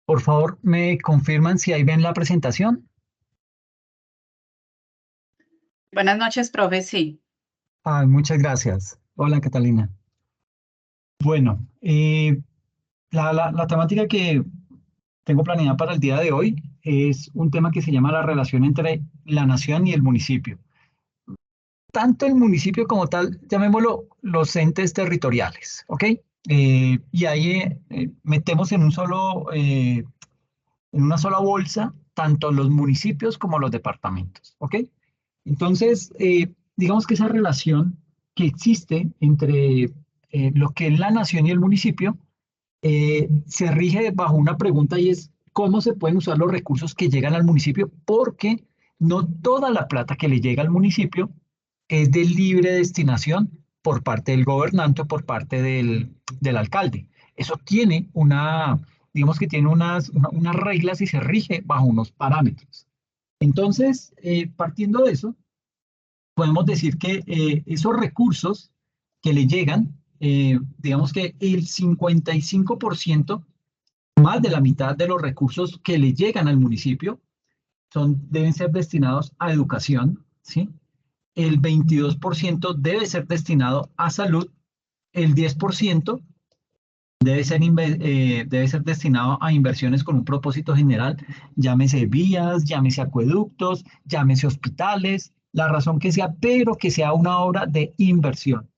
Por favor, ¿me confirman si ahí ven la presentación? Buenas noches, profe. Sí, Ay, muchas gracias. Hola, Catalina. Bueno, la temática que tengo planeada para el día de hoy es un tema que se llama la relación entre la nación y el municipio. Tanto el municipio como tal, llamémoslo los entes territoriales, ¿ok? Y ahí metemos en una sola bolsa tanto los municipios como los departamentos, ¿ok? Entonces, digamos que esa relación que existe entre lo que es la nación y el municipio se rige bajo una pregunta y es cómo se pueden usar los recursos que llegan al municipio, porque no toda la plata que le llega al municipio es de libre destinación por parte del gobernante o por parte del alcalde. Eso tiene digamos que tiene unas reglas y se rige bajo unos parámetros. Entonces, partiendo de eso, podemos decir que esos recursos que le llegan, digamos que el 55%, más de la mitad de los recursos que le llegan al municipio, deben ser destinados a educación, ¿sí? El 22% debe ser destinado a salud, el 10% debe ser destinado a inversiones con un propósito general, llámese vías, llámese acueductos, llámese hospitales, la razón que sea, pero que sea una obra de inversión.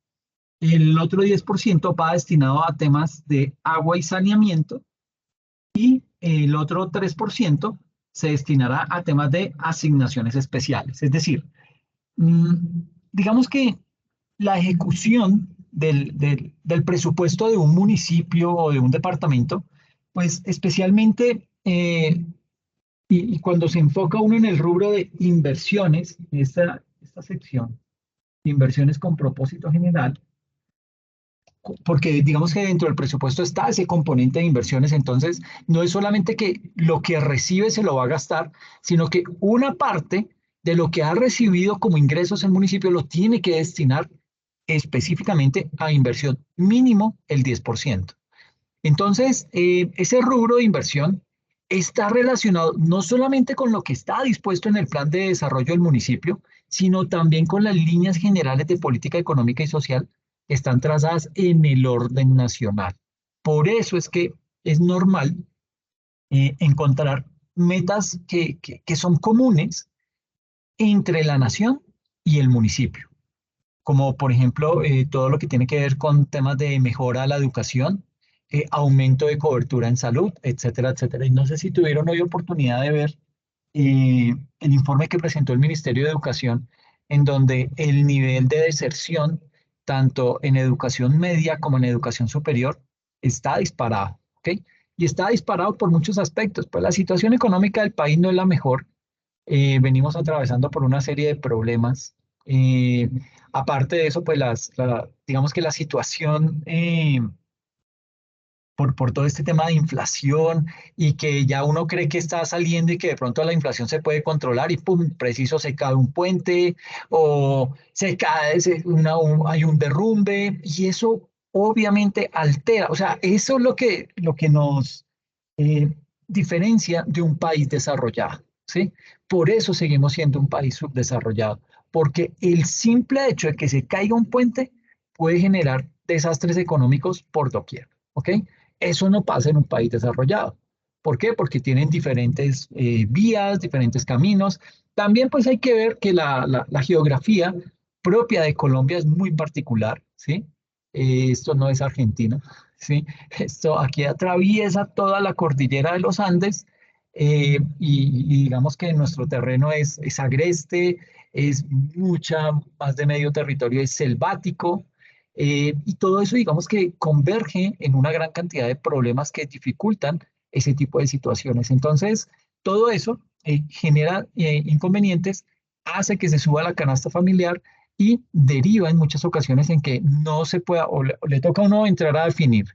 El otro 10% va destinado a temas de agua y saneamiento y el otro 3% se destinará a temas de asignaciones especiales. Es decir, mm, digamos que la ejecución del presupuesto de un municipio o de un departamento, pues especialmente, y cuando se enfoca uno en el rubro de inversiones, esta sección, inversiones con propósito general, porque digamos que dentro del presupuesto está ese componente de inversiones, entonces no es solamente que lo que recibe se lo va a gastar, sino que una parte de lo que ha recibido como ingresos el municipio lo tiene que destinar específicamente a inversión, mínimo el 10%. Entonces, ese rubro de inversión está relacionado no solamente con lo que está dispuesto en el plan de desarrollo del municipio, sino también con las líneas generales de política económica y social que están trazadas en el orden nacional. Por eso es que es normal encontrar metas que son comunes entre la nación y el municipio, como por ejemplo todo lo que tiene que ver con temas de mejora a la educación, aumento de cobertura en salud, etcétera, etcétera. Y no sé si tuvieron hoy oportunidad de ver el informe que presentó el Ministerio de Educación, en donde el nivel de deserción, tanto en educación media como en educación superior, está disparado, ¿ok? Y está disparado por muchos aspectos. Pues la situación económica del país no es la mejor. Venimos atravesando por una serie de problemas. Eh, Aparte de eso, pues digamos que la situación por todo este tema de inflación y que ya uno cree que está saliendo y que de pronto la inflación se puede controlar y pum, preciso se cae un puente o se cae, hay un derrumbe y eso obviamente altera, o sea, eso es lo que nos diferencia de un país desarrollado, ¿sí? Por eso seguimos siendo un país subdesarrollado, porque el simple hecho de que se caiga un puente puede generar desastres económicos por doquier, ¿ok? Eso no pasa en un país desarrollado. ¿Por qué? Porque tienen diferentes vías, diferentes caminos. También pues hay que ver que la geografía propia de Colombia es muy particular, ¿sí? Esto no es Argentina, ¿sí? Esto aquí atraviesa toda la cordillera de los Andes y digamos que nuestro terreno es agreste, es mucha, más de medio territorio es selvático, y todo eso, digamos que converge en una gran cantidad de problemas que dificultan ese tipo de situaciones. Entonces, todo eso genera inconvenientes, hace que se suba la canasta familiar y deriva en muchas ocasiones en que no se pueda, o le toca a uno entrar a definir,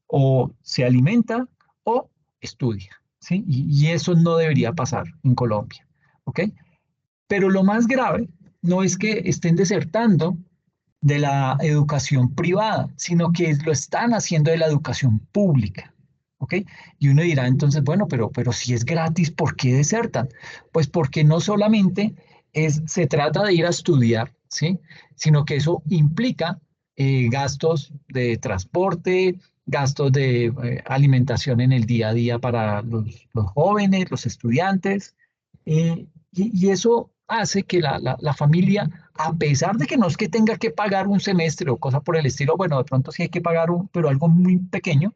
o se alimenta o estudia, ¿sí? Y eso no debería pasar en Colombia, ¿ok? Pero lo más grave no es que estén desertando de la educación privada, sino que lo están haciendo de la educación pública. ¿ok? Y uno dirá entonces, bueno, pero si es gratis, ¿por qué desertan? Pues porque no solamente se trata de ir a estudiar, ¿sí? Sino que eso implica gastos de transporte, gastos de alimentación en el día a día para los jóvenes, los estudiantes, y eso hace que la familia, a pesar de que no es que tenga que pagar un semestre o cosa por el estilo, bueno, de pronto sí hay que pagar pero algo muy pequeño,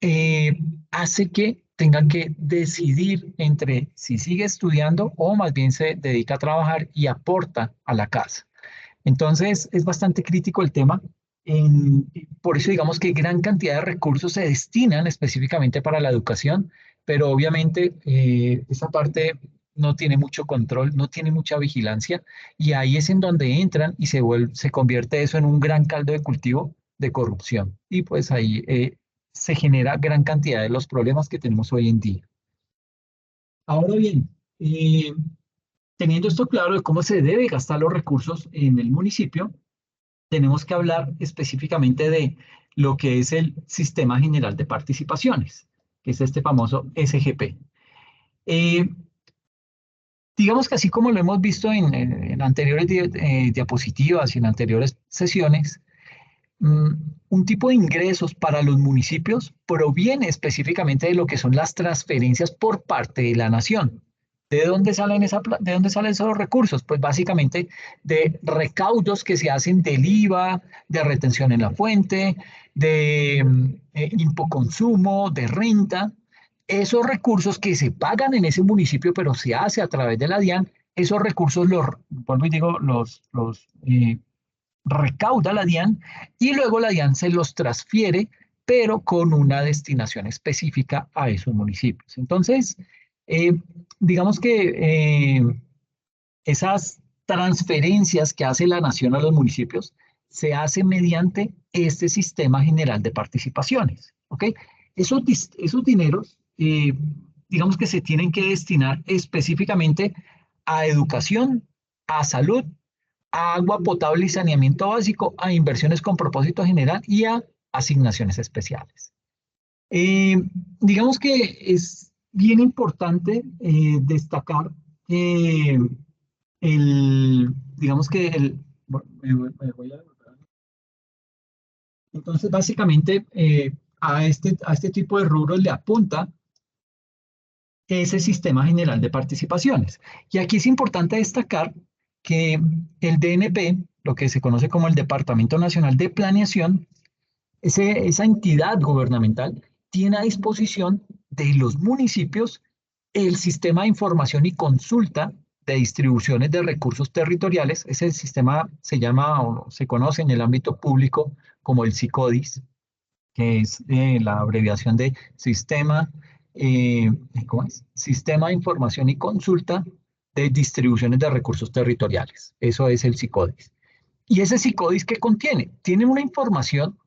eh, hace que tengan que decidir entre si sigue estudiando o más bien se dedica a trabajar y aporta a la casa. Entonces, es bastante crítico el tema. Por eso digamos que gran cantidad de recursos se destinan específicamente para la educación, pero obviamente esa parte no tiene mucho control, no tiene mucha vigilancia, y ahí es en donde entran y se convierte eso en un gran caldo de cultivo de corrupción. Y pues ahí se genera gran cantidad de los problemas que tenemos hoy en día. Ahora bien, teniendo esto claro de cómo se debe gastar los recursos en el municipio, tenemos que hablar específicamente de lo que es el Sistema General de Participaciones, que es este famoso SGP. Eh, digamos que así como lo hemos visto en anteriores diapositivas y en anteriores sesiones, mm, un tipo de ingresos para los municipios proviene específicamente de lo que son las transferencias por parte de la nación. ¿De dónde salen de dónde salen esos recursos? Pues básicamente de recaudos que se hacen del IVA, de retención en la fuente, de impoconsumo, de renta. Esos recursos que se pagan en ese municipio, pero se hace a través de la DIAN, esos recursos vuelvo y digo, recauda la DIAN y luego la DIAN se los transfiere, pero con una destinación específica a esos municipios. Entonces, eh, digamos que esas transferencias que hace la nación a los municipios se hace mediante este sistema general de participaciones, ¿ok? Esos dineros, digamos que se tienen que destinar específicamente a educación, a salud, a agua potable y saneamiento básico, a inversiones con propósito general y a asignaciones especiales. Eh, digamos que es bien importante destacar que digamos que bueno, me voy a entonces básicamente a este tipo de rubros le apunta ese sistema general de participaciones. Y aquí es importante destacar que el DNP, lo que se conoce como el Departamento Nacional de Planeación, esa entidad gubernamental tiene a disposición de los municipios el sistema de información y consulta de distribuciones de recursos territoriales. Ese sistema se llama o se conoce en el ámbito público como el SICODIS, que es la abreviación de eh, ¿cómo es? Sistema de Información y Consulta de Distribuciones de Recursos Territoriales. Eso es el SICODIS. ¿Y ese SICODIS qué contiene? Tiene una información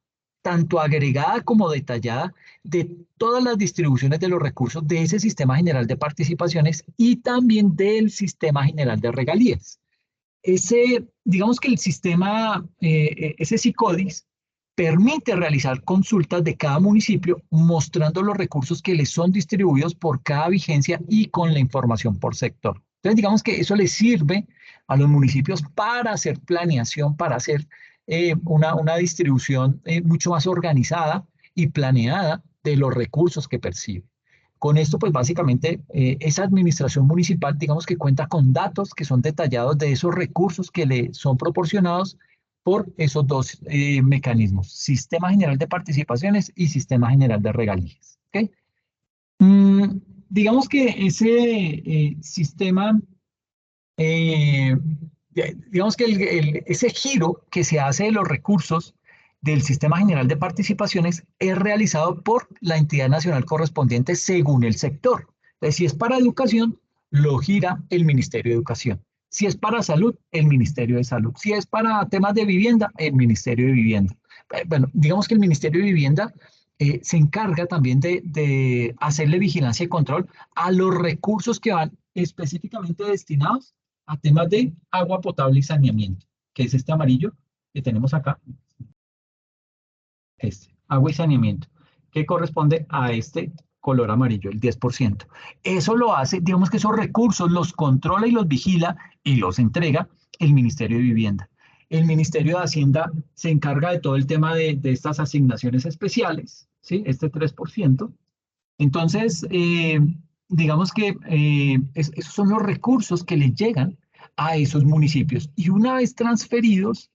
tanto agregada como detallada de todas las distribuciones de los recursos de ese Sistema General de Participaciones y también del Sistema General de Regalías. Digamos que el sistema, ese SICODIS, permite realizar consultas de cada municipio mostrando los recursos que les son distribuidos por cada vigencia y con la información por sector. Entonces, digamos que eso les sirve a los municipios para hacer planeación, para hacer una distribución mucho más organizada y planeada de los recursos que perciben. Con esto, pues básicamente, esa administración municipal, digamos que cuenta con datos que son detallados de esos recursos que le son proporcionados por esos dos mecanismos, Sistema General de Participaciones y Sistema General de Regalías. ¿Okay? Mm, digamos que ese sistema, eh, digamos que ese giro que se hace de los recursos del Sistema General de Participaciones es realizado por la entidad nacional correspondiente según el sector. Entonces, si es para educación, lo gira el Ministerio de Educación. Si es para salud, el Ministerio de Salud. Si es para temas de vivienda, el Ministerio de Vivienda. Bueno, digamos que el Ministerio de Vivienda se encarga también de hacerle vigilancia y control a los recursos que van específicamente destinados a temas de agua potable y saneamiento, que es este amarillo que tenemos acá, este, agua y saneamiento. que corresponde a este color amarillo, el 10%. Eso lo hace, digamos que esos recursos los controla y los vigila y los entrega el Ministerio de Vivienda. El Ministerio de Hacienda se encarga de todo el tema de estas asignaciones especiales, ¿sí? Este 3%. Entonces, digamos que esos son los recursos que le llegan a esos municipios. Y una vez transferidos,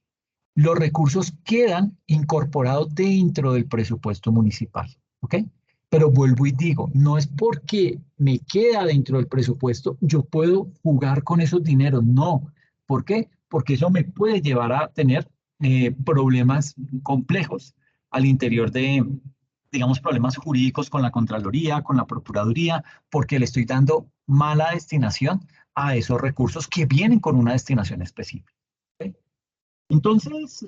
los recursos quedan incorporados dentro del presupuesto municipal, ¿ok? Pero vuelvo y digo, no es porque me queda dentro del presupuesto, yo puedo jugar con esos dineros, no. ¿Por qué? Porque eso me puede llevar a tener problemas complejos al interior de, digamos, problemas jurídicos con la Contraloría, con la Procuraduría, porque le estoy dando mala destinación a esos recursos que vienen con una destinación específica. ¿Ok? Entonces,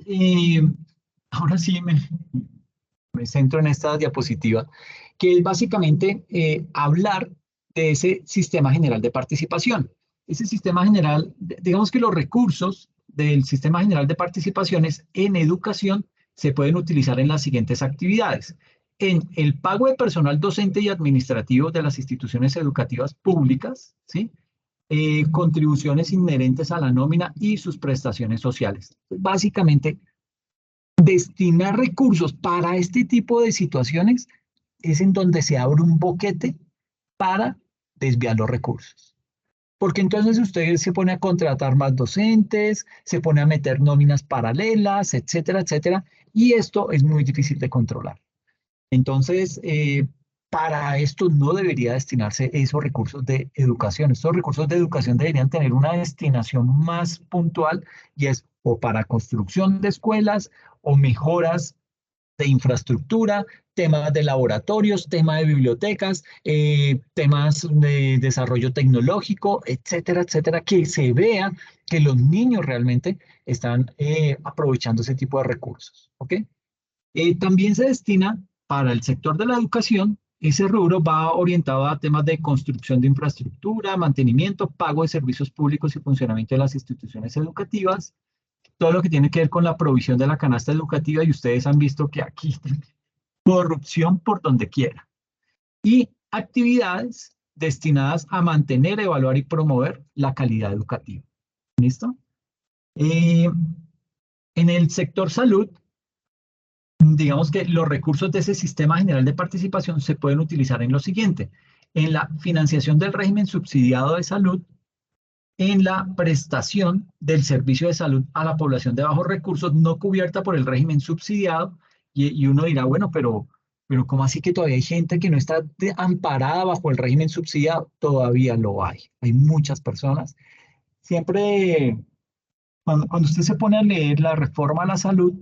ahora sí me centro en esta diapositiva, que es básicamente hablar de ese sistema general de participación. Ese sistema general, digamos que los recursos del sistema general de participaciones en educación se pueden utilizar en las siguientes actividades. En el pago de personal docente y administrativo de las instituciones educativas públicas, ¿sí? Contribuciones inherentes a la nómina y sus prestaciones sociales. Básicamente, destinar recursos para este tipo de situaciones es en donde se abre un boquete para desviar los recursos. Porque entonces usted se pone a contratar más docentes, se pone a meter nóminas paralelas, etcétera, etcétera, y esto es muy difícil de controlar. Entonces, para esto no debería destinarse esos recursos de educación. Estos recursos de educación deberían tener una destinación más puntual y es o para construcción de escuelas o mejoras de infraestructura, temas de laboratorios, temas de bibliotecas, temas de desarrollo tecnológico, etcétera, etcétera, que se vea que los niños realmente están aprovechando ese tipo de recursos. ¿Ok? También se destina para el sector de la educación, ese rubro va orientado a temas de construcción de infraestructura, mantenimiento, pago de servicios públicos y funcionamiento de las instituciones educativas, todo lo que tiene que ver con la provisión de la canasta educativa y ustedes han visto que aquí corrupción por donde quiera. Y actividades destinadas a mantener, evaluar y promover la calidad educativa. ¿Listo? En el sector salud, digamos que los recursos de ese sistema general de participación se pueden utilizar en lo siguiente: en la financiación del régimen subsidiado de salud, en la prestación del servicio de salud a la población de bajos recursos no cubierta por el régimen subsidiado, y uno dirá, bueno, pero ¿cómo así que todavía hay gente que no está amparada bajo el régimen subsidiado? Todavía lo hay. Hay muchas personas. Siempre cuando usted se pone a leer la reforma a la salud,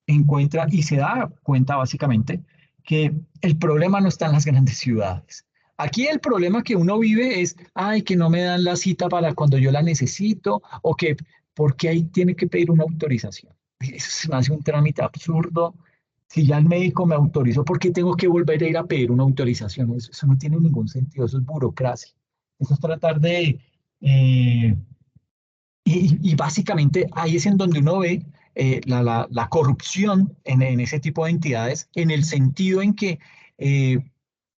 encuentra y se da cuenta básicamente que el problema no está en las grandes ciudades. Aquí el problema que uno vive es, ay, que no me dan la cita para cuando yo la necesito, o que, porque ahí tiene que pedir una autorización. Eso se me hace un trámite absurdo. Si ya el médico me autorizó, ¿por qué tengo que volver a ir a pedir una autorización? Eso no tiene ningún sentido, eso es burocracia. Eso es tratar de y básicamente ahí es en donde uno ve la corrupción en ese tipo de entidades, en el sentido en que eh,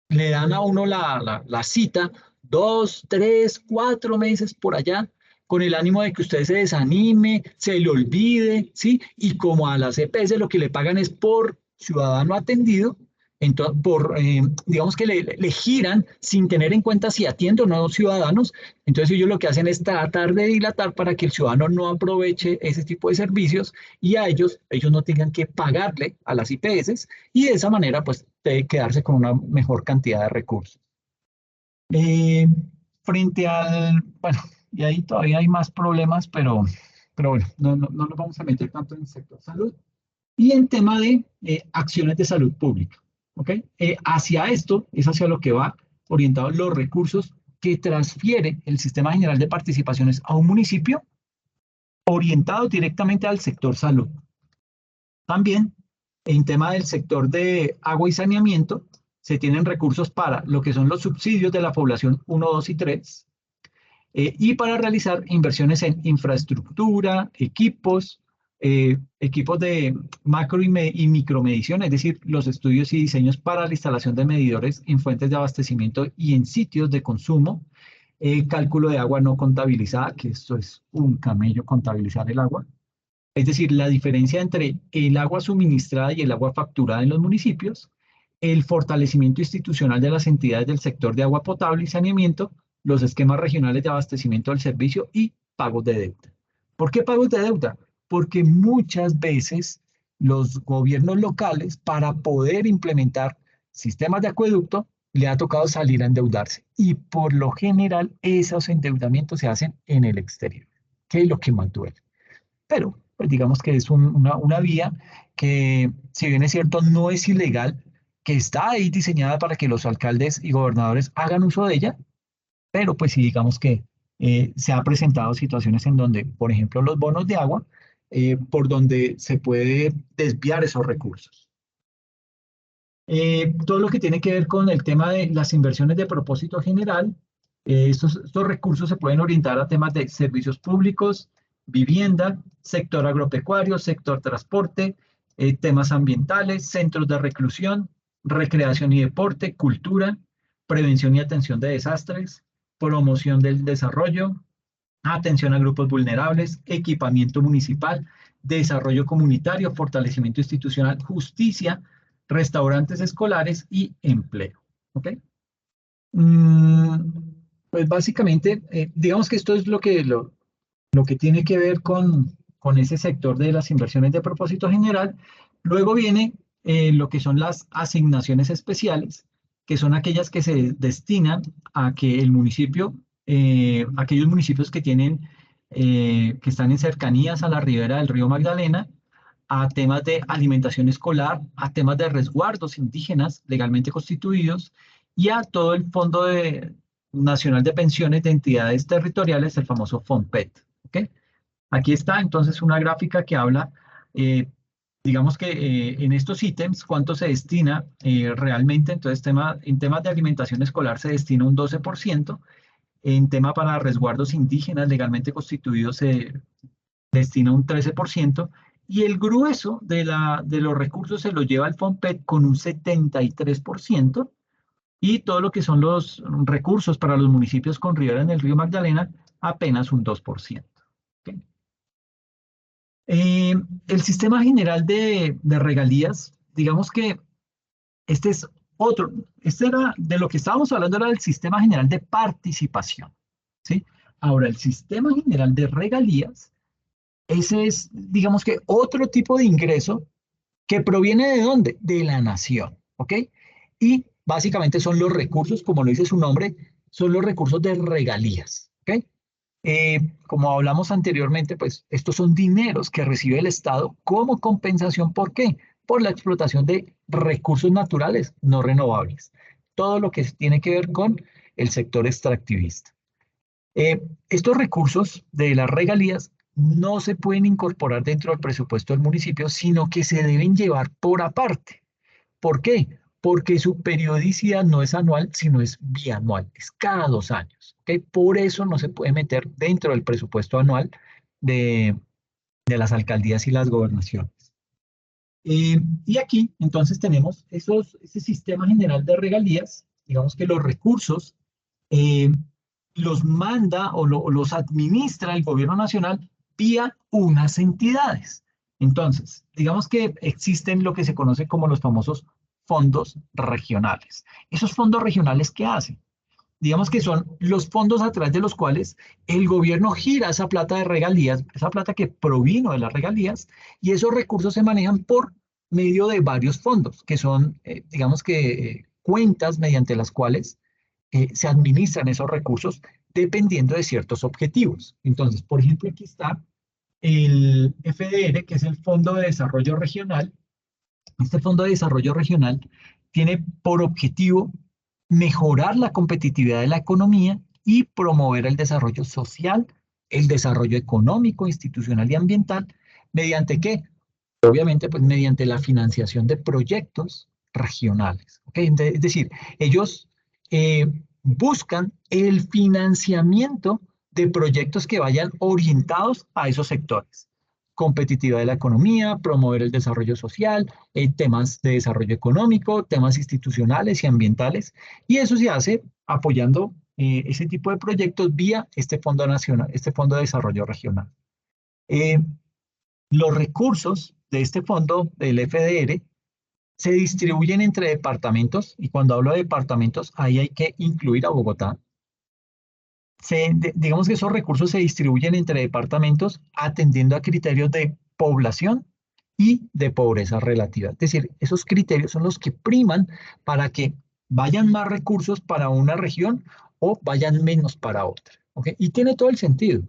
le dan a uno la cita 2, 3, 4 meses por allá, con el ánimo de que usted se desanime, se le olvide, ¿sí? Y como a las EPS lo que le pagan es por ciudadano atendido, entonces, digamos que le giran sin tener en cuenta si atiende o no a los ciudadanos. Entonces ellos lo que hacen es tratar de dilatar para que el ciudadano no aproveche ese tipo de servicios y a ellos no tengan que pagarle a las IPS y de esa manera pues debe quedarse con una mejor cantidad de recursos. Eh, frente al, bueno, y ahí todavía hay más problemas, pero bueno, no nos vamos a meter tanto en el sector salud. Y en tema de acciones de salud pública, ¿ok? Hacia esto es hacia lo que va orientado los recursos que transfiere el Sistema General de Participaciones a un municipio orientado directamente al sector salud. También, en tema del sector de agua y saneamiento, se tienen recursos para lo que son los subsidios de la población 1, 2 y 3, y para realizar inversiones en infraestructura, equipos, equipos de macro y micromedición, es decir, los estudios y diseños para la instalación de medidores en fuentes de abastecimiento y en sitios de consumo, cálculo de agua no contabilizada, que esto es un camello contabilizar el agua, es decir, la diferencia entre el agua suministrada y el agua facturada en los municipios, el fortalecimiento institucional de las entidades del sector de agua potable y saneamiento, los esquemas regionales de abastecimiento del servicio y pagos de deuda. ¿Por qué pagos de deuda? Porque muchas veces los gobiernos locales, para poder implementar sistemas de acueducto, le ha tocado salir a endeudarse. Y por lo general, esos endeudamientos se hacen en el exterior, que es lo que más duele. Pero pues digamos que es una vía que, si bien es cierto, no es ilegal, que está ahí diseñada para que los alcaldes y gobernadores hagan uso de ella, pero pues sí digamos que se han presentado situaciones en donde, por ejemplo, los bonos de agua, por donde se puede desviar esos recursos. Todo lo que tiene que ver con el tema de las inversiones de propósito general, estos recursos se pueden orientar a temas de servicios públicos, vivienda, sector agropecuario, sector transporte, temas ambientales, centros de reclusión, recreación y deporte, cultura, prevención y atención de desastres, promoción del desarrollo, atención a grupos vulnerables, equipamiento municipal, desarrollo comunitario, fortalecimiento institucional, justicia, restaurantes escolares y empleo. ¿Ok? Mm, pues básicamente, digamos que esto es lo que tiene que ver con ese sector de las inversiones de propósito general. Luego viene lo que son las asignaciones especiales, que son aquellas que se destinan a que el municipio, aquellos municipios que tienen, que están en cercanías a la ribera del río Magdalena, a temas de alimentación escolar, a temas de resguardos indígenas legalmente constituidos y a todo el Nacional de Pensiones de Entidades Territoriales, el famoso FONPET. ¿Ok? Aquí está entonces una gráfica que habla, digamos que en estos ítems, cuánto se destina realmente. Entonces, en temas de alimentación escolar se destina un 12%, en tema para resguardos indígenas legalmente constituidos se destina un 13%, y el grueso de los recursos se lo lleva el FONPET con un 73%, y todo lo que son los recursos para los municipios con ribera en el río Magdalena, apenas un 2%. ¿Ok? Eh, el sistema general de regalías, digamos que este es otro, este era de lo que estábamos hablando, era del sistema general de participación, ¿sí? Ahora, el sistema general de regalías, ese es, digamos que otro tipo de ingreso que proviene ¿de dónde? De la nación, ¿ok? Y básicamente son los recursos, como lo dice su nombre, son los recursos de regalías, ¿ok? Como hablamos anteriormente, pues estos son dineros que recibe el Estado como compensación. ¿Por qué? Por la explotación de recursos naturales no renovables. Todo lo que tiene que ver con el sector extractivista. Estos recursos de las regalías no se pueden incorporar dentro del presupuesto del municipio, sino que se deben llevar por aparte. ¿Por qué? Porque su periodicidad no es anual, sino es bianual, es cada 2 años. ¿Ok? Por eso no se puede meter dentro del presupuesto anual de, de las alcaldías y las gobernaciones. Y aquí entonces tenemos ese sistema general de regalías, digamos que los recursos eh, los manda o los administra el gobierno nacional vía unas entidades. Entonces, digamos que existen lo que se conoce como los famosos fondos regionales. ¿Esos fondos regionales qué hacen? Digamos que son los fondos a través de los cuales el gobierno gira esa plata de regalías, esa plata que provino de las regalías, y esos recursos se manejan por medio de varios fondos, que son, digamos que, cuentas mediante las cuales se administran esos recursos dependiendo de ciertos objetivos. Entonces, por ejemplo, aquí está el FDR, que es el Fondo de Desarrollo Regional. Este Fondo de Desarrollo Regional tiene por objetivo mejorar la competitividad de la economía y promover el desarrollo social, el desarrollo económico, institucional y ambiental. ¿Mediante qué? Obviamente, pues mediante la financiación de proyectos regionales. ¿Okay? Es decir, ellos buscan el financiamiento de proyectos que vayan orientados a esos sectores. competitividad de la economía, promover el desarrollo social, temas de desarrollo económico, temas institucionales y ambientales, y eso se hace apoyando ese tipo de proyectos vía este Fondo Nacional, este Fondo de Desarrollo Regional. Eh, los recursos de este fondo, del FDR, se distribuyen entre departamentos, y cuando hablo de departamentos, ahí hay que incluir a Bogotá. Digamos que esos recursos se distribuyen entre departamentos atendiendo a criterios de población y de pobreza relativa. Es decir, esos criterios son los que priman para que vayan más recursos para una región o vayan menos para otra. ¿Okay? Y tiene todo el sentido,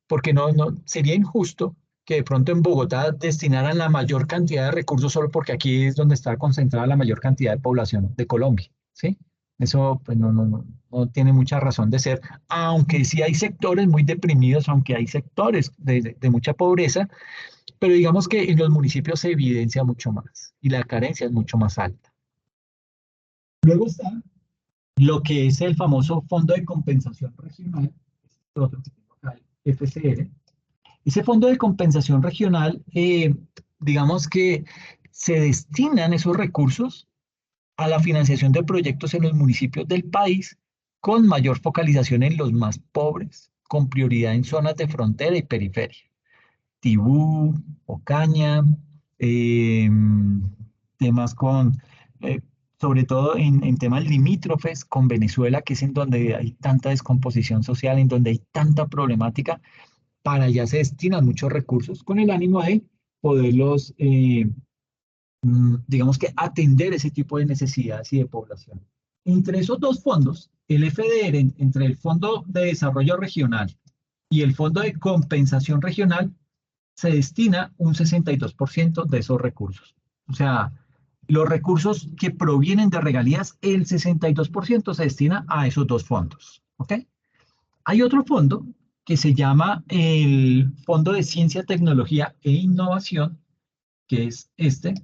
porque no sería injusto que de pronto en Bogotá destinaran la mayor cantidad de recursos solo porque aquí es donde está concentrada la mayor cantidad de población de Colombia, ¿sí? Eso pues no tiene mucha razón de ser, aunque sí hay sectores muy deprimidos, aunque hay sectores de mucha pobreza, pero digamos que en los municipios se evidencia mucho más y la carencia es mucho más alta. Luego está lo que es el famoso Fondo de Compensación Regional, otro que tengo acá, el FCR. Ese fondo de compensación regional, digamos que se destinan esos recursos a la financiación de proyectos en los municipios del país con mayor focalización en los más pobres, con prioridad en zonas de frontera y periferia. Tibú, Ocaña, eh, temas con, eh, sobre todo en temas limítrofes con Venezuela, que es en donde hay tanta descomposición social, en donde hay tanta problemática, para allá se destinan muchos recursos con el ánimo de poderlos, digamos que atender ese tipo de necesidades y de población. Entre esos dos fondos, el FDR, entre el Fondo de Desarrollo Regional y el Fondo de Compensación Regional, se destina un 62% de esos recursos. O sea, los recursos que provienen de regalías, el 62% se destina a esos dos fondos. ¿Ok? Hay otro fondo que se llama el Fondo de Ciencia, Tecnología e Innovación, que es este,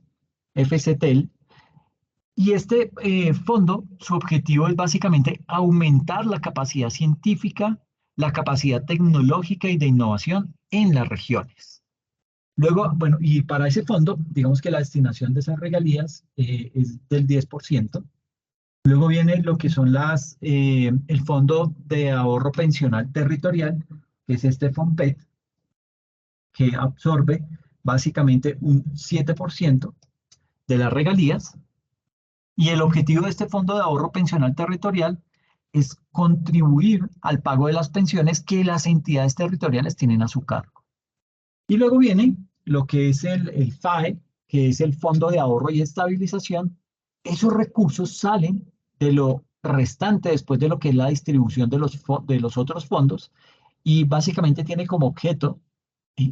FCTEL, y este fondo, su objetivo es básicamente aumentar la capacidad científica, la capacidad tecnológica y de innovación en las regiones. Luego, bueno, y para ese fondo, digamos que la destinación de esas regalías es del 10%. Luego viene lo que son el Fondo de Ahorro Pensional Territorial, que es este FONPET, que absorbe básicamente un 7% de las regalías. Y el objetivo de este Fondo de Ahorro Pensional Territorial es contribuir al pago de las pensiones que las entidades territoriales tienen a su cargo. Y luego viene lo que es el FAE, que es el Fondo de Ahorro y Estabilización. Esos recursos salen de lo restante después de lo que es la distribución de los otros fondos y básicamente tiene como objeto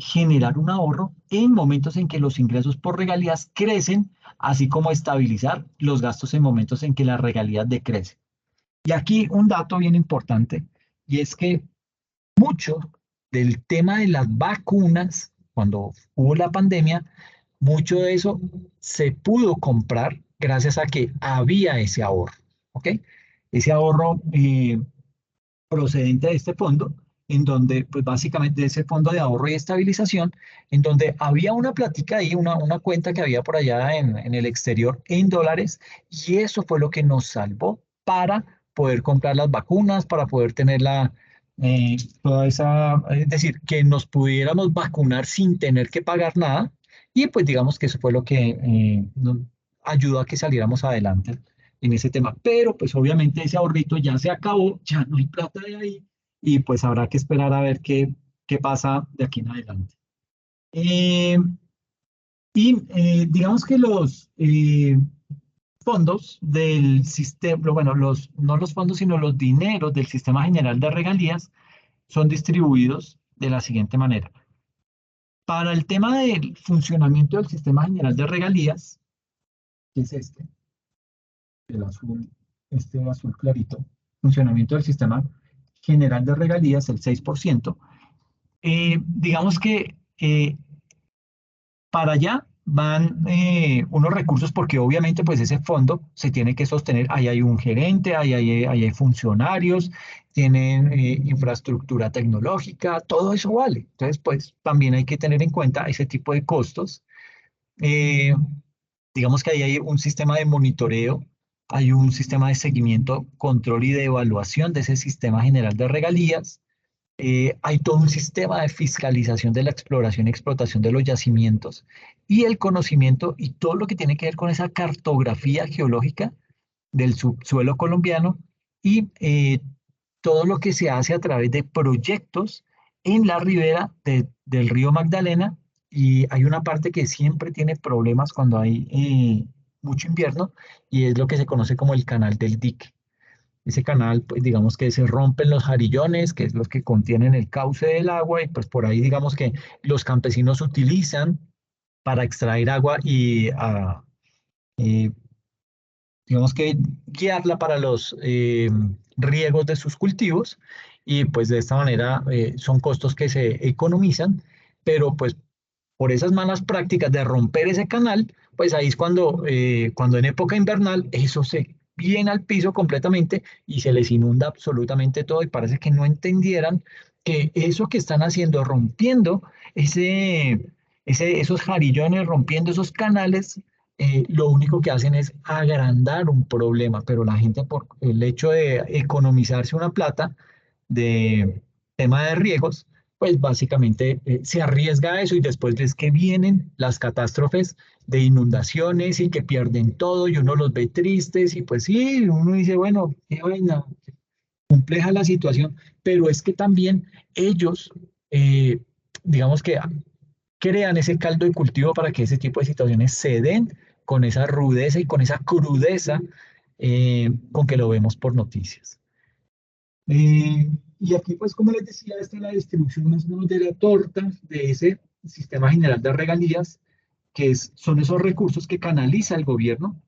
generar un ahorro en momentos en que los ingresos por regalías crecen, así como estabilizar los gastos en momentos en que las regalías decrecen. Y aquí un dato bien importante, y es que mucho del tema de las vacunas, cuando hubo la pandemia, mucho de eso se pudo comprar gracias a que había ese ahorro, ¿ok? Ese ahorro procedente de este fondo, en donde, pues básicamente de ese fondo de ahorro y estabilización, en donde había una plática ahí, una cuenta que había por allá en el exterior en dólares, y eso fue lo que nos salvó para poder comprar las vacunas, para poder tener toda esa, es decir, que nos pudiéramos vacunar sin tener que pagar nada, y pues digamos que eso fue lo que nos ayudó a que saliéramos adelante en ese tema. Pero pues obviamente ese ahorrito ya se acabó, ya no hay plata de ahí y pues habrá que esperar a ver qué pasa de aquí en adelante. Eh, digamos que los fondos del sistema, bueno, no los fondos, sino los dineros del Sistema General de Regalías son distribuidos de la siguiente manera. Para el tema del funcionamiento del Sistema General de Regalías, que es el azul, este azul clarito, funcionamiento del Sistema General de Regalías, el 6%, digamos que para allá van unos recursos porque obviamente pues ese fondo se tiene que sostener, ahí hay un gerente, ahí hay funcionarios, tienen infraestructura tecnológica, todo eso vale. Entonces pues también hay que tener en cuenta ese tipo de costos. Eh, digamos que ahí hay un sistema de monitoreo, hay un sistema de seguimiento, control y de evaluación de ese sistema general de regalías. Hay todo un sistema de fiscalización de la exploración y explotación de los yacimientos y el conocimiento y todo lo que tiene que ver con esa cartografía geológica del subsuelo colombiano y todo lo que se hace a través de proyectos en la ribera del río Magdalena. Y hay una parte que siempre tiene problemas cuando hay mucho invierno y es lo que se conoce como el canal del dique. Ese canal, pues digamos que se rompen los jarillones, que es los que contienen el cauce del agua, y pues por ahí digamos que los campesinos utilizan para extraer agua y eh, digamos que guiarla para los riegos de sus cultivos, y pues de esta manera son costos que se economizan, pero pues por esas malas prácticas de romper ese canal, pues ahí es cuando en época invernal eso se viene al piso completamente y se les inunda absolutamente todo y parece que no entendieran que eso que están haciendo, rompiendo esos jarillones, rompiendo esos canales, lo único que hacen es agrandar un problema, pero la gente por el hecho de economizarse una plata de tema de riegos, pues básicamente se arriesga a eso y después ves que vienen las catástrofes de inundaciones y que pierden todo y uno los ve tristes y pues sí, uno dice, bueno, qué vaina, compleja la situación, pero es que también ellos, eh, digamos que crean ese caldo de cultivo para que ese tipo de situaciones se den con esa rudeza y con esa crudeza con que lo vemos por noticias. Eh, y aquí, pues, como les decía, esta es la distribución más o menos de la torta de ese sistema general de regalías, son esos recursos que canaliza el gobierno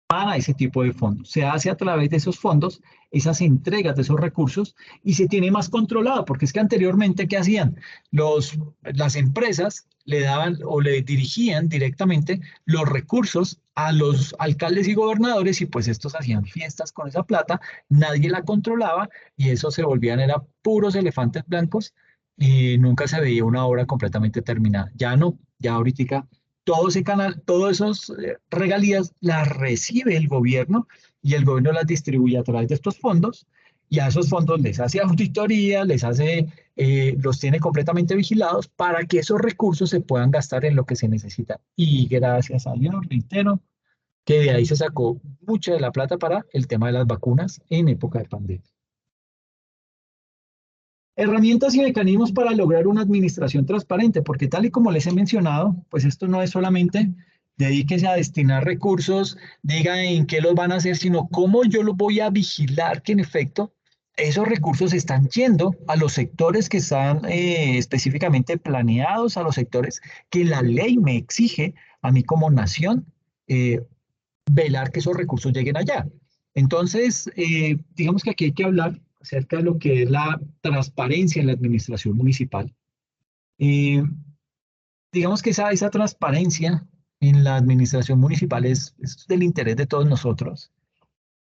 para ese tipo de fondos. Se hace a través de esos fondos, esas entregas de esos recursos y se tiene más controlado, porque es que anteriormente, ¿qué hacían? Las empresas le daban o le dirigían directamente los recursos a los alcaldes y gobernadores y pues estos hacían fiestas con esa plata, nadie la controlaba y eso se volvían, era puros elefantes blancos y nunca se veía una obra completamente terminada. Ya no, ya ahorita todo ese canal, todas esas regalías las recibe el gobierno y el gobierno las distribuye a través de estos fondos y a esos fondos les hace auditoría, los tiene completamente vigilados para que esos recursos se puedan gastar en lo que se necesita. Y gracias a Dios, reitero, que de ahí se sacó mucha de la plata para el tema de las vacunas en época de pandemia. Herramientas y mecanismos para lograr una administración transparente, porque tal y como les he mencionado, pues esto no es solamente dedíquese a destinar recursos, diga en qué los van a hacer, sino cómo yo los voy a vigilar que en efecto esos recursos están yendo a los sectores que están específicamente planeados, a los sectores que la ley me exige a mí como nación eh, velar que esos recursos lleguen allá. Entonces, digamos que aquí hay que hablar acerca de lo que es la transparencia en la administración municipal. Eh, digamos que esa transparencia en la administración municipal es del interés de todos nosotros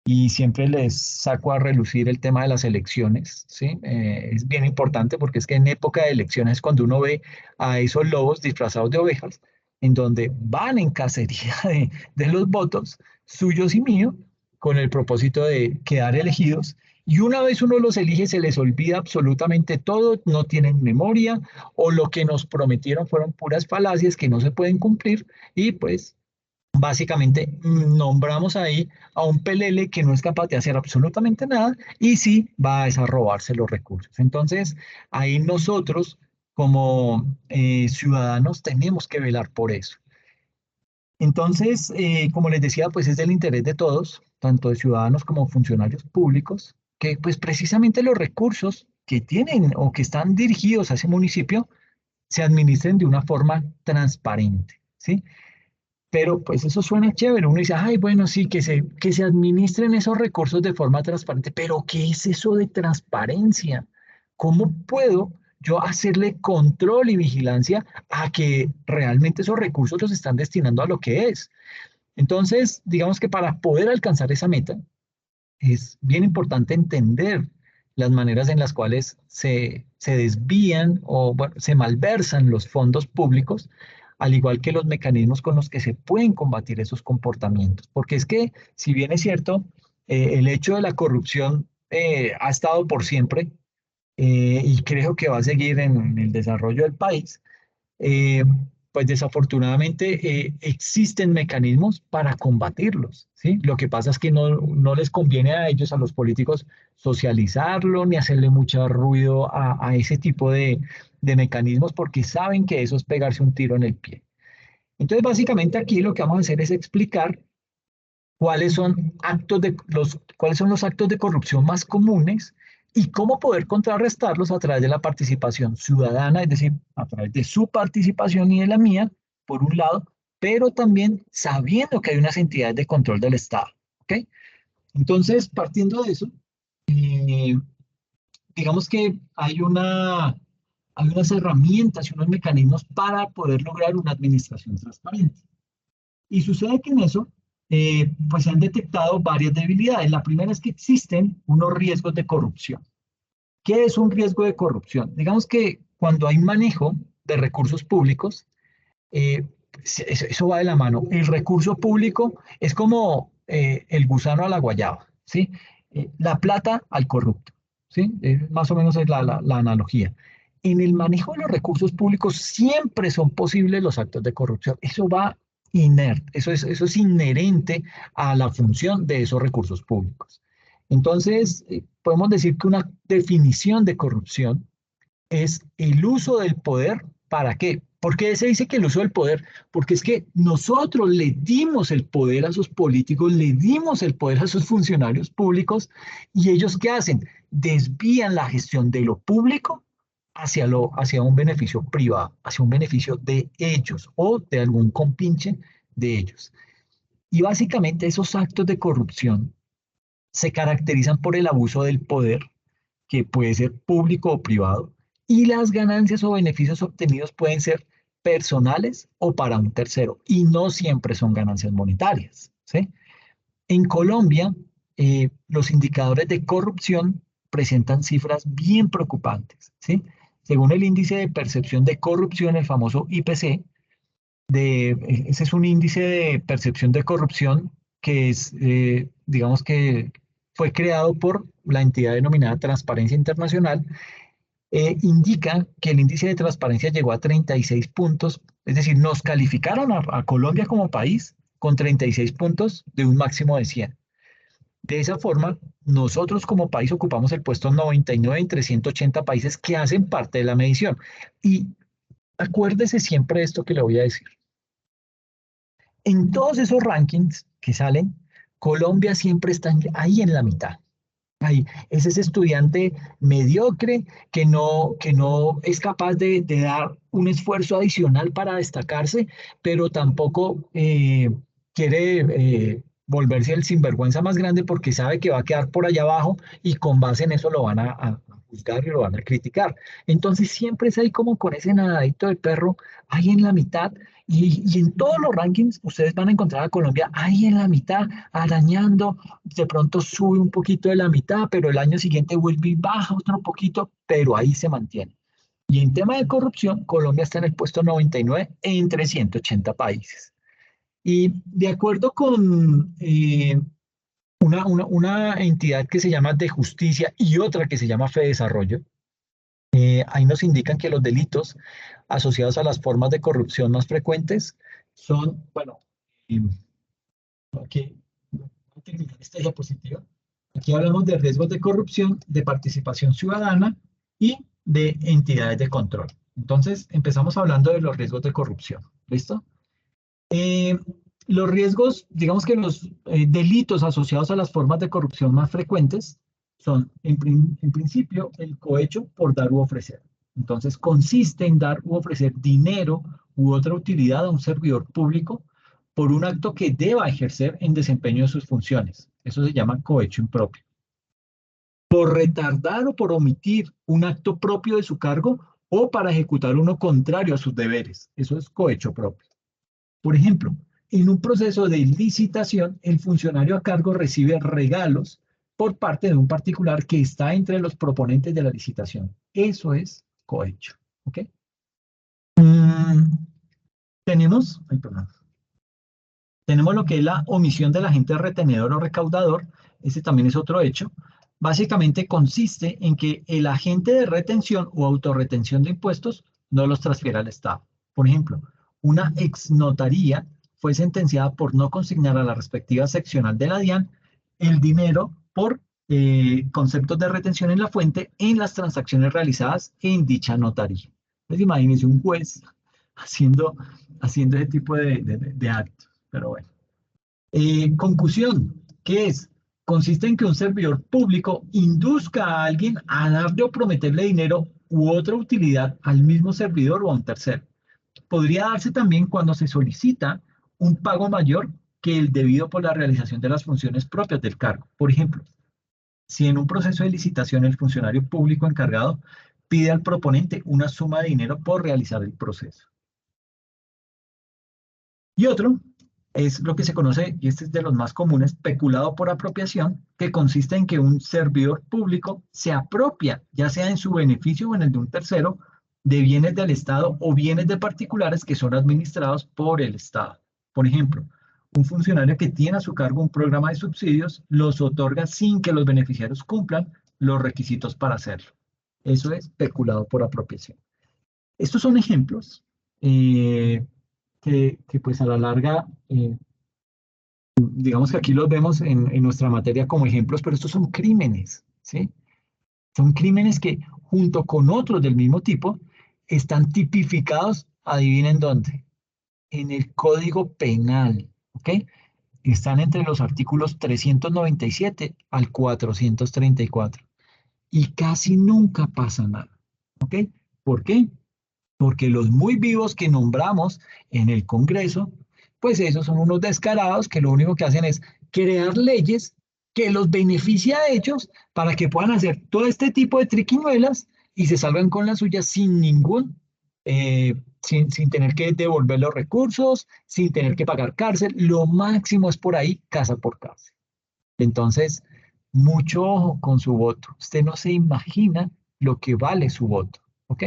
y siempre les saco a relucir el tema de las elecciones, ¿sí? Es bien importante porque es que en época de elecciones cuando uno ve a esos lobos disfrazados de ovejas, en donde van en cacería de los votos suyos y míos, con el propósito de quedar elegidos, y una vez uno los elige se les olvida absolutamente todo, no tienen memoria, o lo que nos prometieron fueron puras falacias que no se pueden cumplir, y pues básicamente nombramos ahí a un pelele que no es capaz de hacer absolutamente nada y sí va a robarse los recursos. Entonces, ahí nosotros como ciudadanos tenemos que velar por eso. Entonces, como les decía, pues es del interés de todos, tanto de ciudadanos como funcionarios públicos, que pues precisamente los recursos que tienen o que están dirigidos a ese municipio se administren de una forma transparente, ¿sí? Pero pues eso suena chévere. Uno dice, ay, bueno, sí, que se administren esos recursos de forma transparente. Pero ¿qué es eso de transparencia? ¿Cómo puedo yo hacerle control y vigilancia a que realmente esos recursos los están destinando a lo que es. Entonces, digamos que para poder alcanzar esa meta, es bien importante entender las maneras en las cuales se desvían o bueno, se malversan los fondos públicos, al igual que los mecanismos con los que se pueden combatir esos comportamientos. Porque es que, si bien es cierto, el hecho de la corrupción ha estado por siempre y creo que va a seguir en el desarrollo del país, eh, pues desafortunadamente existen mecanismos para combatirlos, ¿sí? Lo que pasa es que no les conviene a ellos, a los políticos, socializarlo ni hacerle mucho ruido a ese tipo de mecanismos porque saben que eso es pegarse un tiro en el pie. Entonces, básicamente aquí lo que vamos a hacer es explicar cuáles son los actos de corrupción más comunes y cómo poder contrarrestarlos a través de la participación ciudadana, es decir, a través de su participación y de la mía, por un lado, pero también sabiendo que hay unas entidades de control del Estado. ¿Ok? Entonces, partiendo de eso, eh, digamos que hay unas herramientas y unos mecanismos para poder lograr una administración transparente. Y sucede que en eso, pues se han detectado varias debilidades. La primera es que existen unos riesgos de corrupción. ¿Qué es un riesgo de corrupción? Digamos que cuando hay manejo de recursos públicos, eh, eso va de la mano. El recurso público es como el gusano a la guayaba, ¿sí? La plata al corrupto, ¿sí? Más o menos es la analogía. En el manejo de los recursos públicos siempre son posibles los actos de corrupción. Eso va inerte, eso es inherente a la función de esos recursos públicos. Entonces, podemos decir que una definición de corrupción es el uso del poder. ¿Para qué? ¿Por qué se dice que el uso del poder? Porque es que nosotros le dimos el poder a sus políticos, le dimos el poder a sus funcionarios públicos y ellos ¿qué hacen? Desvían la gestión de lo público hacia un beneficio privado, hacia un beneficio de ellos o de algún compinche de ellos. Y básicamente esos actos de corrupción se caracterizan por el abuso del poder, que puede ser público o privado, y las ganancias o beneficios obtenidos pueden ser personales o para un tercero, y no siempre son ganancias monetarias, ¿sí? En Colombia, los indicadores de corrupción presentan cifras bien preocupantes, ¿sí? Según el índice de percepción de corrupción, el famoso IPC, ese es un índice de percepción de corrupción que es, digamos que fue creado por la entidad denominada Transparencia Internacional, indica que el índice de transparencia llegó a 36 puntos, es decir, nos calificaron a Colombia como país con 36 puntos de un máximo de 100. De esa forma, nosotros como país ocupamos el puesto 99 entre 180 países que hacen parte de la medición. Y acuérdese siempre de esto que le voy a decir. En todos esos rankings que salen, Colombia siempre está ahí en la mitad. Ahí, es ese estudiante mediocre que no es capaz de dar un esfuerzo adicional para destacarse, pero tampoco quiere volverse el sinvergüenza más grande porque sabe que va a quedar por allá abajo y con base en eso lo van a juzgar y lo van a criticar. Entonces siempre es ahí como con ese nadadito de perro, ahí en la mitad. Y en todos los rankings ustedes van a encontrar a Colombia ahí en la mitad, arañando, de pronto sube un poquito de la mitad, pero el año siguiente vuelve y baja otro poquito, pero ahí se mantiene. Y en tema de corrupción, Colombia está en el puesto 99 entre 180 países. Y de acuerdo con una entidad que se llama De Justicia y otra que se llama Fedesarrollo, ahí nos indican que los delitos asociados a las formas de corrupción más frecuentes son, bueno, aquí voy a terminar esta diapositiva. Aquí hablamos de riesgos de corrupción, de participación ciudadana y de entidades de control. Entonces, empezamos hablando de los riesgos de corrupción. ¿Listo? Eh, los riesgos, digamos que los delitos asociados a las formas de corrupción más frecuentes son, en principio, el cohecho por dar u ofrecer. Entonces, consiste en dar u ofrecer dinero u otra utilidad a un servidor público por un acto que deba ejercer en desempeño de sus funciones. Eso se llama cohecho impropio. Por retardar o por omitir un acto propio de su cargo o para ejecutar uno contrario a sus deberes. Eso es cohecho propio. Por ejemplo, en un proceso de licitación, el funcionario a cargo recibe regalos por parte de un particular que está entre los proponentes de la licitación. Eso es cohecho. ¿Ok? Tenemos, ay, perdón. Tenemos lo que es la omisión del agente retenedor o recaudador. Ese también es otro hecho. Básicamente consiste en que el agente de retención o autorretención de impuestos no los transfiere al Estado. Por ejemplo, una exnotaría fue sentenciada por no consignar a la respectiva seccional de la DIAN el dinero por conceptos de retención en la fuente en las transacciones realizadas en dicha notaría. Pues imagínense un juez haciendo, haciendo ese tipo de actos. Pero bueno. Concusión, ¿qué es? Consiste en que un servidor público induzca a alguien a darle o prometerle dinero u otra utilidad al mismo servidor o a un tercero. Podría darse también cuando se solicita un pago mayor que el debido por la realización de las funciones propias del cargo. Por ejemplo, si en un proceso de licitación el funcionario público encargado pide al proponente una suma de dinero por realizar el proceso. Y otro es lo que se conoce, y este es de los más comunes, peculado por apropiación, que consiste en que un servidor público se apropia, ya sea en su beneficio o en el de un tercero, de bienes del Estado o bienes de particulares que son administrados por el Estado. Por ejemplo, un funcionario que tiene a su cargo un programa de subsidios los otorga sin que los beneficiarios cumplan los requisitos para hacerlo. Eso es peculado por apropiación. Estos son ejemplos que pues a la larga, digamos que aquí los vemos en nuestra materia como ejemplos, pero estos son crímenes, ¿sí? Son crímenes que junto con otros del mismo tipo están tipificados, adivinen dónde, en el Código Penal, ¿ok? Están entre los artículos 397 al 434 y casi nunca pasa nada, ¿ok? ¿Por qué? Porque los muy vivos que nombramos en el Congreso, pues esos son unos descarados que lo único que hacen es crear leyes que los beneficia a ellos para que puedan hacer todo este tipo de triquiñuelas y se salgan con las suyas sin sin tener que devolver los recursos, sin tener que pagar cárcel. Lo máximo es por ahí, casa por cárcel. Entonces, mucho ojo con su voto. Usted no se imagina lo que vale su voto, ¿ok?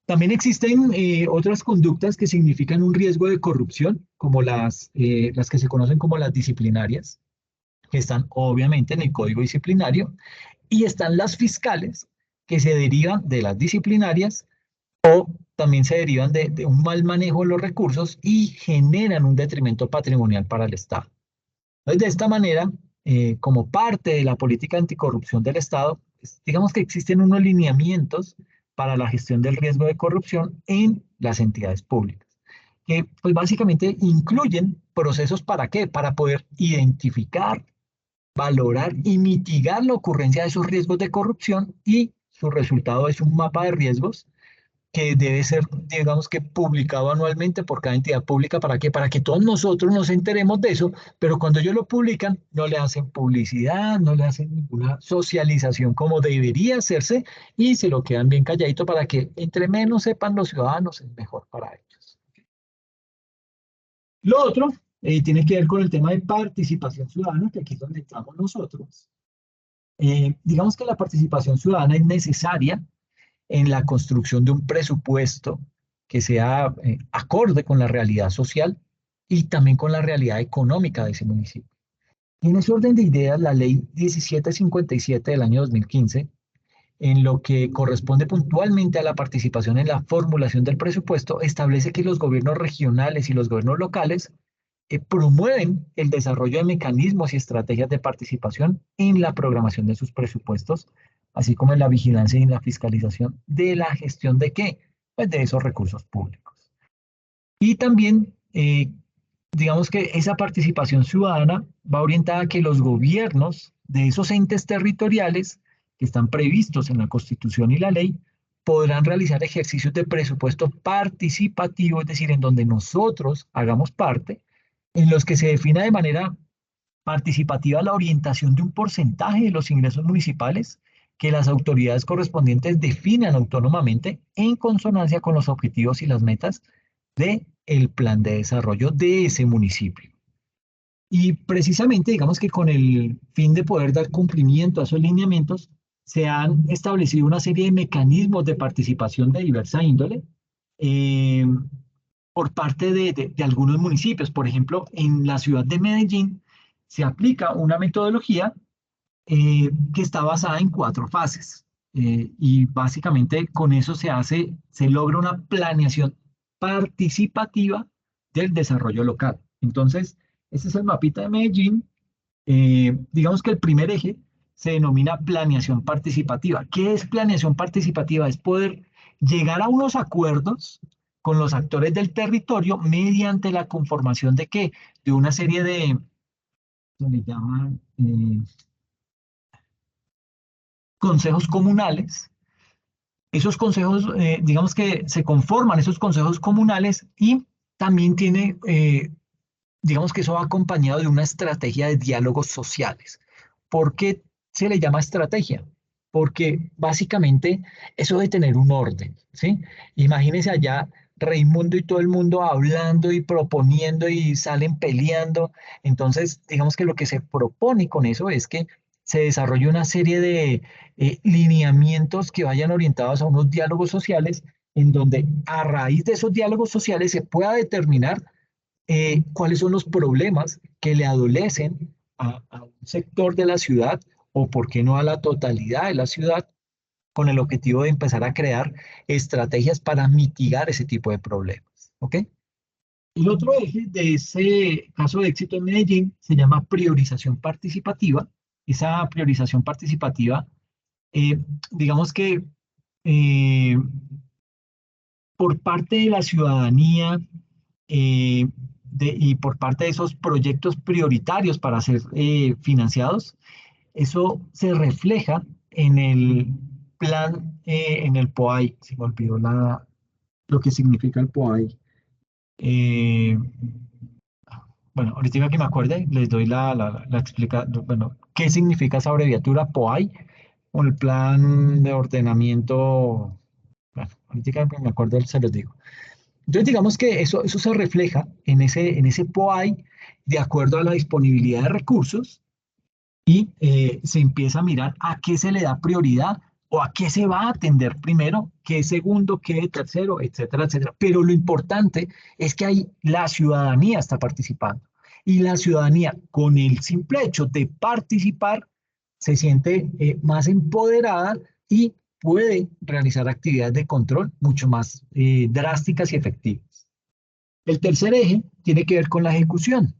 También existen otras conductas que significan un riesgo de corrupción, como las que se conocen como las disciplinarias, que están obviamente en el Código Disciplinario, y están las fiscales, que se derivan de las disciplinarias o también se derivan de un mal manejo de los recursos y generan un detrimento patrimonial para el Estado. Entonces, de esta manera, como parte de la política anticorrupción del Estado, pues, digamos que existen unos lineamientos para la gestión del riesgo de corrupción en las entidades públicas, que pues básicamente incluyen procesos para qué, para poder identificar, valorar y mitigar la ocurrencia de esos riesgos de corrupción y su resultado es un mapa de riesgos que debe ser, digamos que publicado anualmente por cada entidad pública. ¿Para qué? Para que todos nosotros nos enteremos de eso, pero cuando ellos lo publican, no le hacen publicidad, no le hacen ninguna socialización como debería hacerse y se lo quedan bien calladito para que entre menos sepan los ciudadanos, es mejor para ellos. Lo otro tiene que ver con el tema de participación ciudadana, que aquí es donde entramos nosotros. Digamos que la participación ciudadana es necesaria en la construcción de un presupuesto que sea acorde con la realidad social y también con la realidad económica de ese municipio. Y en ese orden de ideas, la ley 1757 del año 2015, en lo que corresponde puntualmente a la participación en la formulación del presupuesto, establece que los gobiernos regionales y los gobiernos locales promueven el desarrollo de mecanismos y estrategias de participación en la programación de sus presupuestos, así como en la vigilancia y en la fiscalización de la gestión de qué, pues de esos recursos públicos. Y también, digamos que esa participación ciudadana va orientada a que los gobiernos de esos entes territoriales que están previstos en la Constitución y la ley podrán realizar ejercicios de presupuesto participativo, es decir, en donde nosotros hagamos parte, en los que se defina de manera participativa la orientación de un porcentaje de los ingresos municipales que las autoridades correspondientes definan autónomamente en consonancia con los objetivos y las metas del plan de desarrollo de ese municipio. Y precisamente, digamos que con el fin de poder dar cumplimiento a esos lineamientos, se han establecido una serie de mecanismos de participación de diversa índole eh, por parte de algunos municipios. Por ejemplo, en la ciudad de Medellín se aplica una metodología que está basada en 4 fases. Y básicamente con eso se logra una planeación participativa del desarrollo local. Entonces, este es el mapita de Medellín. Digamos que el primer eje se denomina planeación participativa. ¿Qué es planeación participativa? Es poder llegar a unos acuerdos con los actores del territorio mediante la conformación de qué? De una serie de, se le llaman consejos comunales. Esos consejos, digamos que se conforman esos consejos comunales y también digamos que eso va acompañado de una estrategia de diálogos sociales. ¿Por qué se le llama estrategia? Porque básicamente eso de tener un orden, ¿sí? Imagínense allá Raimundo y todo el mundo hablando y proponiendo y salen peleando. Entonces, digamos que lo que se propone con eso es que se desarrolle una serie de lineamientos que vayan orientados a unos diálogos sociales en donde a raíz de esos diálogos sociales se pueda determinar cuáles son los problemas que le adolecen a un sector de la ciudad o, por qué no, a la totalidad de la ciudad, con el objetivo de empezar a crear estrategias para mitigar ese tipo de problemas. ¿Ok? El otro eje de ese caso de éxito en Medellín se llama priorización participativa. Esa priorización participativa, eh, digamos que eh, por parte de la ciudadanía, eh, y por parte de esos proyectos prioritarios para ser financiados, eso se refleja en el plan, en el POAI. Se me olvidó lo que significa el POAI. Eh, bueno, ahorita que me acuerde, les doy la explicación. Bueno, ¿qué significa esa abreviatura POAI? O el plan de ordenamiento. Bueno, ahorita que me acuerdo, se los digo. Entonces, digamos que eso se refleja en ese POAI de acuerdo a la disponibilidad de recursos y se empieza a mirar a qué se le da prioridad o a qué se va a atender primero, qué segundo, qué tercero, etcétera, etcétera. Pero lo importante es que ahí la ciudadanía está participando y la ciudadanía, con el simple hecho de participar, se siente más empoderada y puede realizar actividades de control mucho más drásticas y efectivas. El tercer eje tiene que ver con la ejecución.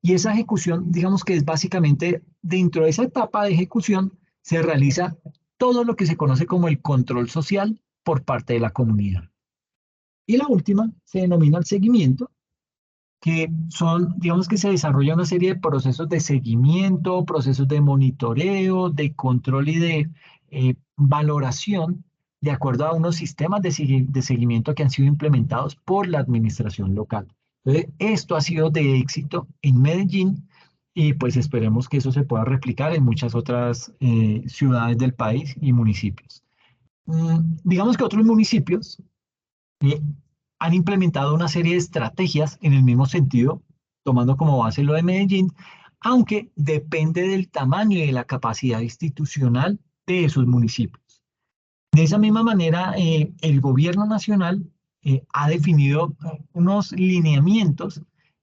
Y esa ejecución, digamos que es básicamente dentro de esa etapa de ejecución, se realiza todo lo que se conoce como el control social por parte de la comunidad. Y la última se denomina el seguimiento, que son, digamos que se desarrolla una serie de procesos de seguimiento, procesos de monitoreo, de control y de valoración de acuerdo a unos sistemas de seguimiento que han sido implementados por la administración local. Entonces, esto ha sido de éxito en Medellín y pues esperemos que eso se pueda replicar en muchas otras ciudades del país y municipios. Digamos que otros municipios eh, han implementado una serie de estrategias en el mismo sentido, tomando como base lo de Medellín, aunque depende del tamaño y de la capacidad institucional de esos municipios. De esa misma manera, el gobierno nacional ha definido unos lineamientos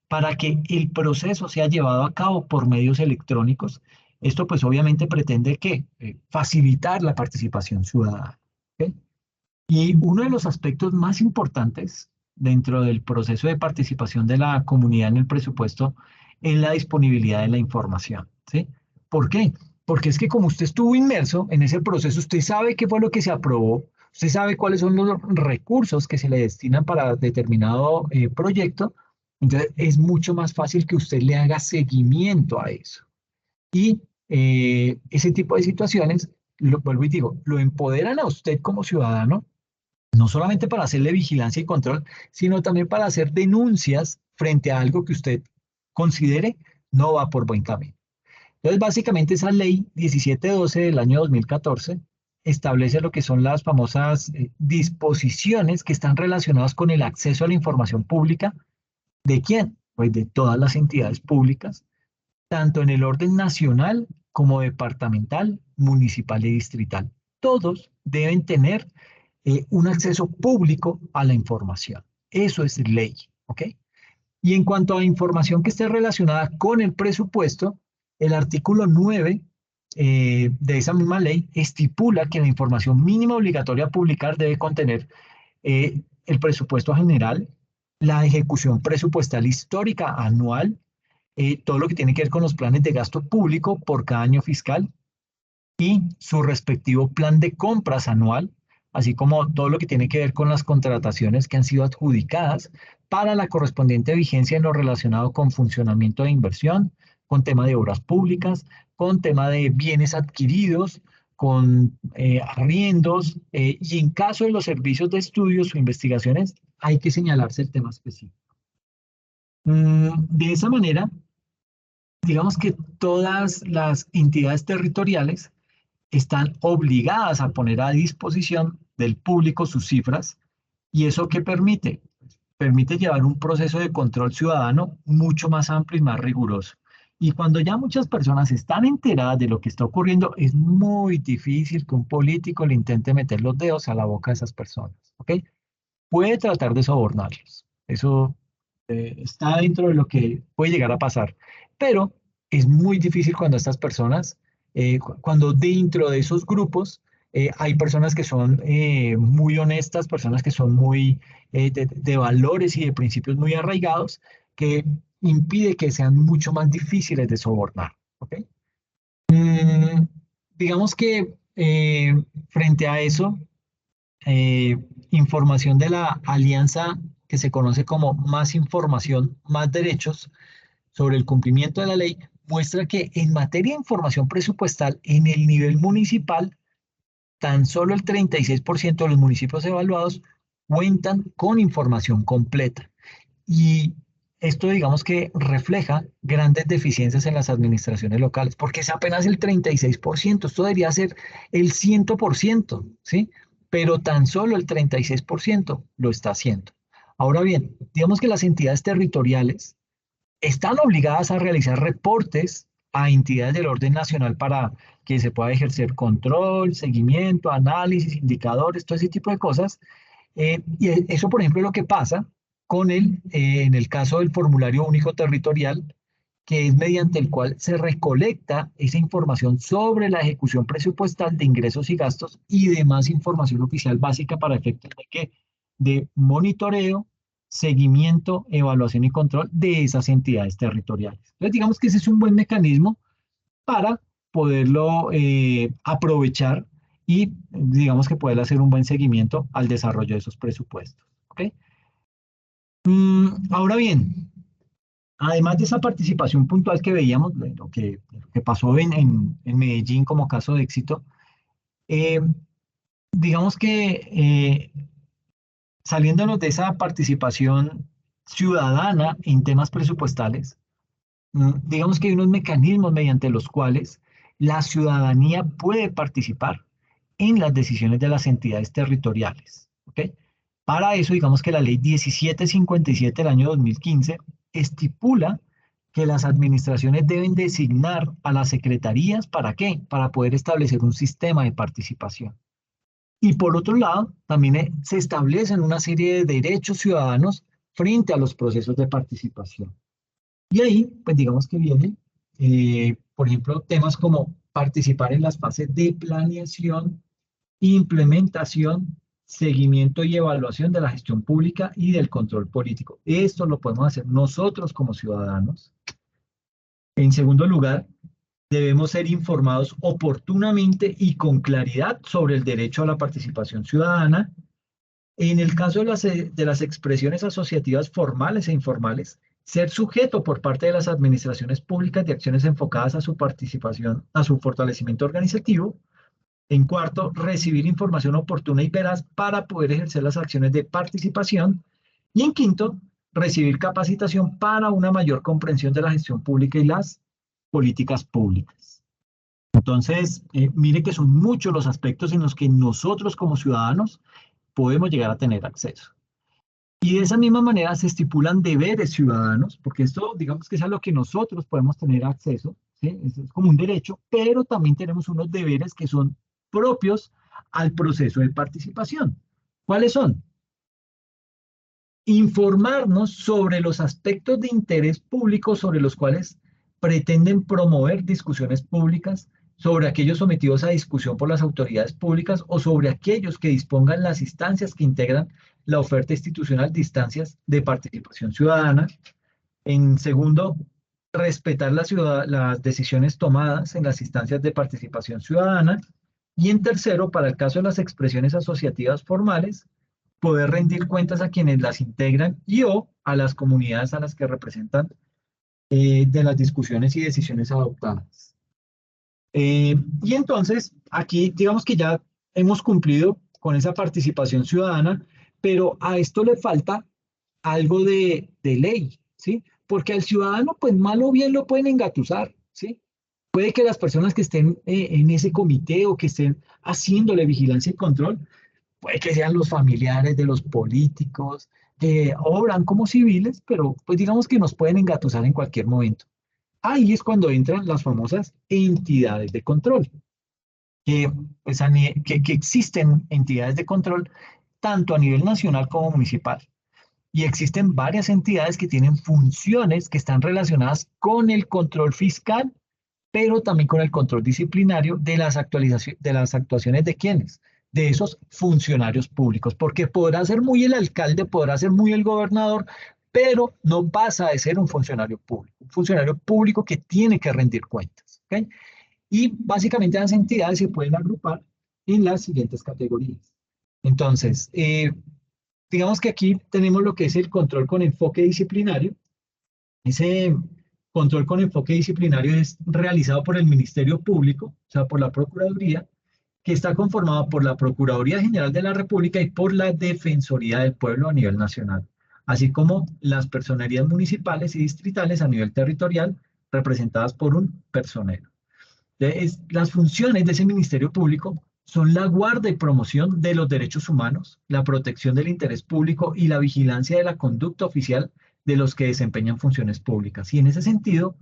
para que el proceso sea llevado a cabo por medios electrónicos. Esto pues obviamente pretende que facilitar la participación ciudadana. ¿Ok? Y uno de los aspectos más importantes dentro del proceso de participación de la comunidad en el presupuesto es la disponibilidad de la información, ¿sí? ¿Por qué? Porque es que como usted estuvo inmerso en ese proceso, usted sabe qué fue lo que se aprobó, usted sabe cuáles son los recursos que se le destinan para determinado proyecto, entonces es mucho más fácil que usted le haga seguimiento a eso. Y ese tipo de situaciones, lo vuelvo y digo, lo empoderan a usted como ciudadano no solamente para hacerle vigilancia y control, sino también para hacer denuncias frente a algo que usted considere no va por buen camino. Entonces, básicamente esa ley 1712 del año 2014 establece lo que son las famosas disposiciones que están relacionadas con el acceso a la información pública. ¿De quién? Pues de todas las entidades públicas, tanto en el orden nacional como departamental, municipal y distrital. Todos deben tener un acceso público a la información. Eso es ley, ¿ok? Y en cuanto a información que esté relacionada con el presupuesto, el artículo 9 de esa misma ley estipula que la información mínima obligatoria a publicar debe contener el presupuesto general, la ejecución presupuestal histórica anual, todo lo que tiene que ver con los planes de gasto público por cada año fiscal y su respectivo plan de compras anual, así como todo lo que tiene que ver con las contrataciones que han sido adjudicadas para la correspondiente vigencia en lo relacionado con funcionamiento de inversión, con tema de obras públicas, con tema de bienes adquiridos, con arriendos, y en caso de los servicios de estudios o investigaciones, hay que señalarse el tema específico. De esa manera, digamos que todas las entidades territoriales están obligadas a poner a disposición del público sus cifras. ¿Y eso qué permite? Permite llevar un proceso de control ciudadano mucho más amplio y más riguroso. Y cuando ya muchas personas están enteradas de lo que está ocurriendo, es muy difícil que un político le intente meter los dedos a la boca de esas personas, ¿ok? Puede tratar de sobornarlos. Eso está dentro de lo que puede llegar a pasar. Pero es muy difícil cuando estas personas, cuando dentro de esos grupos hay personas que son muy honestas, personas que son muy de valores y de principios muy arraigados, que impide que sean mucho más difíciles de sobornar. ¿Ok? Mm, digamos que frente a eso, eh, información de la alianza que se conoce como Más Información, Más Derechos sobre el cumplimiento de la ley, muestra que en materia de información presupuestal en el nivel municipal, tan solo el 36% de los municipios evaluados cuentan con información completa. Y esto digamos que refleja grandes deficiencias en las administraciones locales, porque es apenas el 36%, esto debería ser el 100%, ¿sí? Pero tan solo el 36% lo está haciendo. Ahora bien, digamos que las entidades territoriales están obligadas a realizar reportes a entidades del orden nacional para que se pueda ejercer control, seguimiento, análisis, indicadores, todo ese tipo de cosas. Y eso, por ejemplo, es lo que pasa con en el caso del formulario único territorial, que es mediante el cual se recolecta esa información sobre la ejecución presupuestal de ingresos y gastos y demás información oficial básica para efectos de monitoreo, seguimiento, evaluación y control de esas entidades territoriales. Entonces, digamos que ese es un buen mecanismo para poderlo aprovechar y digamos que poder hacer un buen seguimiento al desarrollo de esos presupuestos. ¿Ok? Ahora bien, además de esa participación puntual que veíamos, de lo que pasó en Medellín como caso de éxito, eh, digamos que saliéndonos de esa participación ciudadana en temas presupuestales, digamos que hay unos mecanismos mediante los cuales la ciudadanía puede participar en las decisiones de las entidades territoriales. ¿Ok? Para eso, digamos que la ley 1757 del año 2015 estipula que las administraciones deben designar a las secretarías, ¿para qué? Para poder establecer un sistema de participación. Y por otro lado, también se establecen una serie de derechos ciudadanos frente a los procesos de participación. Y ahí, pues digamos que vienen, por ejemplo, temas como participar en las fases de planeación, implementación, seguimiento y evaluación de la gestión pública y del control político. Esto lo podemos hacer nosotros como ciudadanos. En segundo lugar, debemos ser informados oportunamente y con claridad sobre el derecho a la participación ciudadana. En el caso de las expresiones asociativas formales e informales, ser sujeto por parte de las administraciones públicas de acciones enfocadas a su participación, a su fortalecimiento organizativo. En cuarto, recibir información oportuna y veraz para poder ejercer las acciones de participación. Y en quinto, recibir capacitación para una mayor comprensión de la gestión pública y las políticas públicas. Entonces, mire que son muchos los aspectos en los que nosotros como ciudadanos podemos llegar a tener acceso. Y de esa misma manera se estipulan deberes ciudadanos, porque esto, digamos que es a lo que nosotros podemos tener acceso, ¿sí? Es como un derecho, pero también tenemos unos deberes que son propios al proceso de participación. ¿Cuáles son? Informarnos sobre los aspectos de interés público sobre los cuales pretenden promover discusiones públicas, sobre aquellos sometidos a discusión por las autoridades públicas o sobre aquellos que dispongan las instancias que integran la oferta institucional de instancias de participación ciudadana. En segundo, respetar las decisiones tomadas en las instancias de participación ciudadana. Y en tercero, para el caso de las expresiones asociativas formales, poder rendir cuentas a quienes las integran y o a las comunidades a las que representan de las discusiones y decisiones adoptadas. Y entonces, aquí digamos que ya hemos cumplido con esa participación ciudadana, pero a esto le falta algo de ley, ¿sí? Porque al ciudadano, pues mal o bien lo pueden engatusar, ¿sí? Puede que las personas que estén en ese comité o que estén haciéndole vigilancia y control, puede que sean los familiares de los políticos, que obran como civiles, pero pues digamos que nos pueden engatusar en cualquier momento. Ahí es cuando entran las famosas entidades de control, que, pues, que existen entidades de control tanto a nivel nacional como municipal. Y existen varias entidades que tienen funciones que están relacionadas con el control fiscal, pero también con el control disciplinario de las actuaciones de quienes, de esos funcionarios públicos, porque podrá ser muy el alcalde, podrá ser muy el gobernador, pero no pasa de ser un funcionario público que tiene que rendir cuentas. ¿Okay? Y básicamente las entidades se pueden agrupar en las siguientes categorías. Entonces, digamos que aquí tenemos lo que es el control con enfoque disciplinario. Ese control con enfoque disciplinario es realizado por el Ministerio Público, o sea, por la Procuraduría, que está conformado por la Procuraduría General de la República y por la Defensoría del Pueblo a nivel nacional, así como las personerías municipales y distritales a nivel territorial, representadas por un personero. Las funciones de ese Ministerio Público son la guarda y promoción de los derechos humanos, la protección del interés público y la vigilancia de la conducta oficial de los que desempeñan funciones públicas. Y en ese sentido,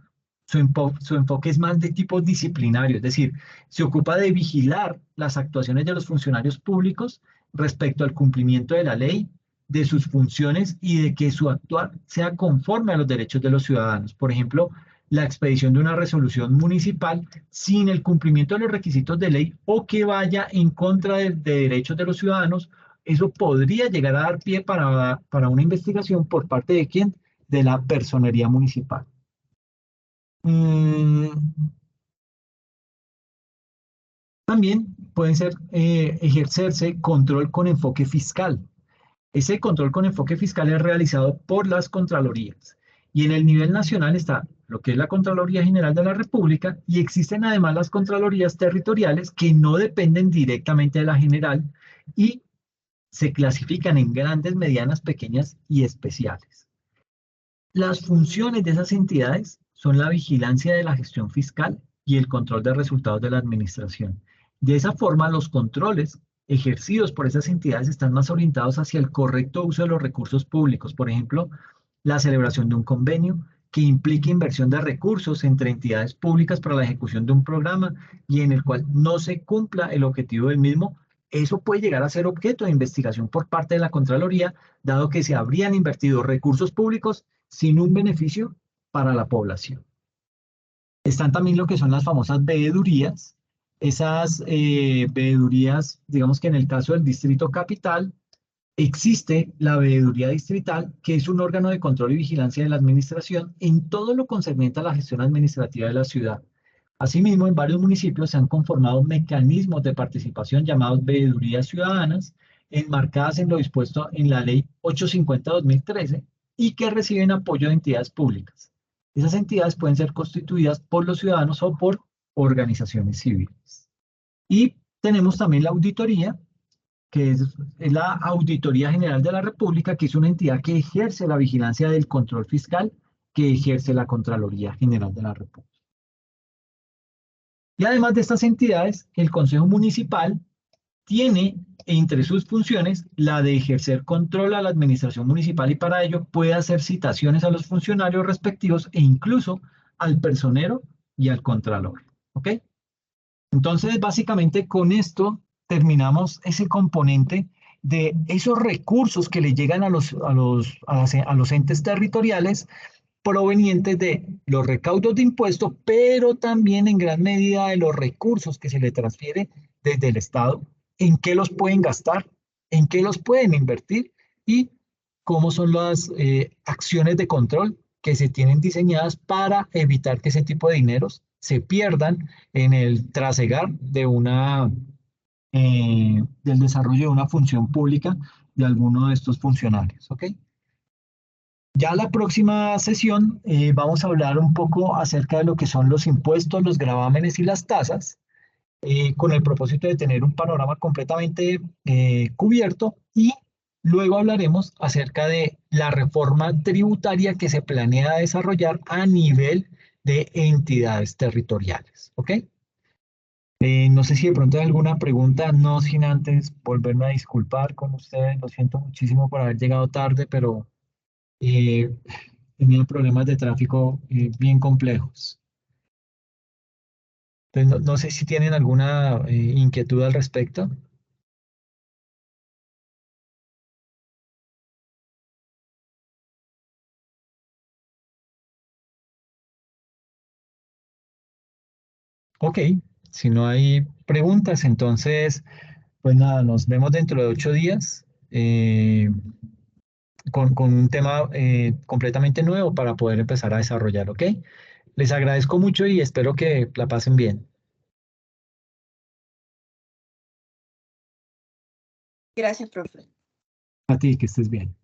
su enfoque es más de tipo disciplinario, es decir, se ocupa de vigilar las actuaciones de los funcionarios públicos respecto al cumplimiento de la ley, de sus funciones y de que su actuar sea conforme a los derechos de los ciudadanos. Por ejemplo, la expedición de una resolución municipal sin el cumplimiento de los requisitos de ley o que vaya en contra de derechos de los ciudadanos, eso podría llegar a dar pie para una investigación por parte de quién, de la personería municipal. Mm, también pueden ejercerse control con enfoque fiscal. Ese control con enfoque fiscal es realizado por las Contralorías. Y en el nivel nacional está lo que es la Contraloría General de la República y existen además las Contralorías territoriales que no dependen directamente de la general y se clasifican en grandes, medianas, pequeñas y especiales. Las funciones de esas entidades son la vigilancia de la gestión fiscal y el control de resultados de la administración. De esa forma, los controles ejercidos por esas entidades están más orientados hacia el correcto uso de los recursos públicos. Por ejemplo, la celebración de un convenio que implique inversión de recursos entre entidades públicas para la ejecución de un programa y en el cual no se cumpla el objetivo del mismo. Eso puede llegar a ser objeto de investigación por parte de la Contraloría, dado que se habrían invertido recursos públicos sin un beneficio para la población. Están también lo que son las famosas veedurías. Esas veedurías, digamos que en el caso del Distrito Capital, existe la veeduría distrital, que es un órgano de control y vigilancia de la administración en todo lo concerniente a la gestión administrativa de la ciudad. Asimismo, en varios municipios se han conformado mecanismos de participación llamados veedurías ciudadanas, enmarcadas en lo dispuesto en la Ley 850-2013 y que reciben apoyo de entidades públicas. Esas entidades pueden ser constituidas por los ciudadanos o por organizaciones civiles. Y tenemos también la auditoría, que es la Auditoría General de la República, que es una entidad que ejerce la vigilancia del control fiscal que ejerce la Contraloría General de la República. Y además de estas entidades, el Consejo Municipal tiene entre sus funciones la de ejercer control a la administración municipal y para ello puede hacer citaciones a los funcionarios respectivos e incluso al personero y al contralor. ¿Ok? Entonces, básicamente con esto terminamos ese componente de esos recursos que le llegan a los entes territoriales provenientes de los recaudos de impuestos, pero también en gran medida de los recursos que se le transfiere desde el Estado, en qué los pueden gastar, en qué los pueden invertir y cómo son las acciones de control que se tienen diseñadas para evitar que ese tipo de dineros se pierdan en el trasegar de del desarrollo de una función pública de alguno de estos funcionarios. ¿Ok? Ya la próxima sesión vamos a hablar un poco acerca de lo que son los impuestos, los gravámenes y las tasas, con el propósito de tener un panorama completamente cubierto y luego hablaremos acerca de la reforma tributaria que se planea desarrollar a nivel de entidades territoriales. ¿Ok? No sé si de pronto hay alguna pregunta, no sin antes volverme a disculpar con ustedes. Lo siento muchísimo por haber llegado tarde, pero eh, tenía problemas de tráfico bien complejos. Entonces, no sé si tienen alguna inquietud al respecto. Ok, si no hay preguntas, entonces, pues nada, nos vemos dentro de 8 días con un tema completamente nuevo para poder empezar a desarrollar, ¿ok? Les agradezco mucho y espero que la pasen bien. Gracias, profe. A ti, que estés bien.